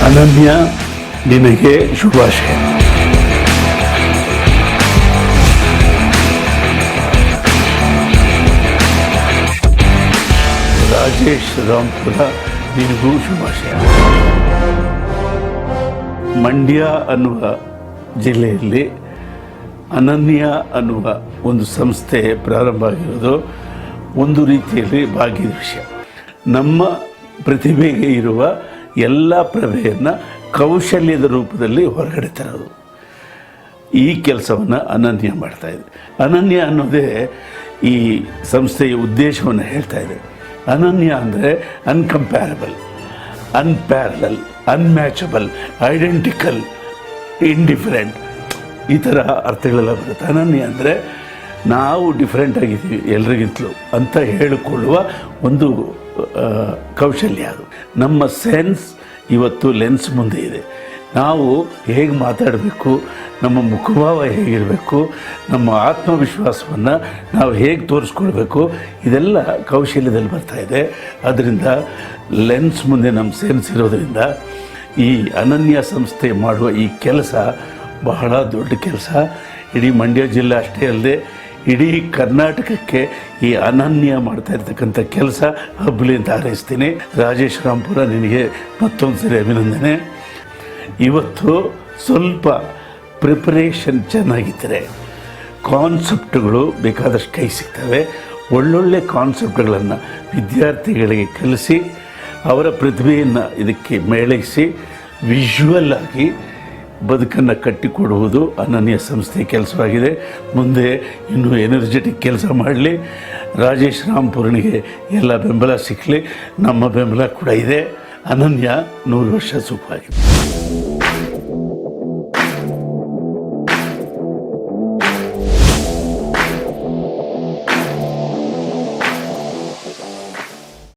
ಅನನ್ಯ, ನಿನಗೆ ಶುಭಾಶಯ. ರಾಜೇಶ್ ರಾಂಪುರ, ನಿನಗೂ ಶುಭಾಶಯ. ಮಂಡ್ಯ ಅನ್ನುವ ಜಿಲ್ಲೆಯಲ್ಲಿ ಅನನ್ಯ ಅನ್ನುವ ಒಂದು ಸಂಸ್ಥೆ ಪ್ರಾರಂಭ ಆಗಿರೋದು ಒಂದು ರೀತಿಯಲ್ಲಿ ಭಾಗ್ಯದ ವಿಷಯ. ನಮ್ಮ ಪ್ರತಿಭೆಗೆ ಇರುವ ಎಲ್ಲ ಪ್ರಭೆಯನ್ನು ಕೌಶಲ್ಯದ ರೂಪದಲ್ಲಿ ಹೊರಗಡೆ ತರೋದು, ಈ ಕೆಲಸವನ್ನು ಅನನ್ಯ ಮಾಡ್ತಾಯಿದೆ. ಅನನ್ಯ ಅನ್ನೋದೇ ಈ ಸಂಸ್ಥೆಯ ಉದ್ದೇಶವನ್ನು ಹೇಳ್ತಾ ಇದೆ. ಅನನ್ಯ ಅಂದರೆ ಅನ್ಕಂಪ್ಯಾರಬಲ್, ಅನ್ಪ್ಯಾರಲಲ್, ಅನ್ಮ್ಯಾಚಬಲ್, ಐಡೆಂಟಿಕಲ್, ಇಂಡಿಫರೆಂಟ್, ಈ ಥರ ಅರ್ಥಗಳೆಲ್ಲ ಬರುತ್ತೆ. ಅನನ್ಯ ಅಂದರೆ ನಾವು ಡಿಫ್ರೆಂಟ್ ಆಗಿದ್ದೀವಿ ಎಲ್ರಿಗಿಂತಲೂ ಅಂತ ಹೇಳಿಕೊಳ್ಳುವ ಒಂದು ಕೌಶಲ್ಯ. ಅದು ನಮ್ಮ ಸೆನ್ಸ್ ಇವತ್ತು ಲೆನ್ಸ್ ಮುಂದೆ ಇದೆ. ನಾವು ಹೇಗೆ ಮಾತಾಡಬೇಕು, ನಮ್ಮ ಮುಖಭಾವ ಹೇಗಿರಬೇಕು, ನಮ್ಮ ಆತ್ಮವಿಶ್ವಾಸವನ್ನು ನಾವು ಹೇಗೆ ತೋರಿಸ್ಕೊಳ್ಬೇಕು, ಇದೆಲ್ಲ ಕೌಶಲ್ಯದಲ್ಲಿ ಬರ್ತಾಯಿದೆ. ಅದರಿಂದ ಲೆನ್ಸ್ ಮುಂದೆ ನಮ್ಮ ಸೆನ್ಸ್ ಇರೋದರಿಂದ ಈ ಅನನ್ಯ ಸಂಸ್ಥೆ ಮಾಡುವ ಈ ಕೆಲಸ ಬಹಳ ದೊಡ್ಡ ಕೆಲಸ. ಇಡೀ ಮಂಡ್ಯ ಜಿಲ್ಲೆ ಅಷ್ಟೇ ಅಲ್ಲದೆ ಇಡೀ ಕರ್ನಾಟಕಕ್ಕೆ ಈ ಅನನ್ಯ ಮಾಡ್ತಾ ಇರ್ತಕ್ಕಂಥ ಕೆಲಸ ಹಬ್ಬಲಿ ಅಂತ ಹಾರೈಸ್ತೀನಿ. ರಾಜೇಶ್ ರಾಂಪುರ, ನಿನಗೆ ಮತ್ತೊಂದು ಸರಿ ಅಭಿನಂದನೆ. ಇವತ್ತು ಸ್ವಲ್ಪ ಪ್ರಿಪರೇಷನ್ ಚೆನ್ನಾಗಿದ್ದರೆ ಕಾನ್ಸೆಪ್ಟ್ಗಳು ಬೇಕಾದಷ್ಟು ಕೈ ಸಿಗ್ತವೆ. ಒಳ್ಳೊಳ್ಳೆ ಕಾನ್ಸೆಪ್ಟ್ಗಳನ್ನು ವಿದ್ಯಾರ್ಥಿಗಳಿಗೆ ಕಲಿಸಿ ಅವರ ಪ್ರತಿಭೆಯನ್ನು ಇದಕ್ಕೆ ಮೇಳೈಸಿ ವಿಜುವಲ್ ಆಗಿ ಬದುಕನ್ನು ಕಟ್ಟಿಕೊಡುವುದು ಅನನ್ಯ ಸಂಸ್ಥೆ ಕೆಲಸವಾಗಿದೆ. ಮುಂದೆ ಇನ್ನೂ ಎನರ್ಜೆಟಿಕ್ ಕೆಲಸ ಮಾಡಲಿ. ರಾಜೇಶ್ ರಾಂಪುರನಿಗೆ ಎಲ್ಲ ಬೆಂಬಲ ಸಿಕ್ಕಲಿ. ನಮ್ಮ ಬೆಂಬಲ ಕೂಡ ಇದೆ. ಅನನ್ಯ 100 ವರ್ಷ ಸುಖವಾಗಿದೆ.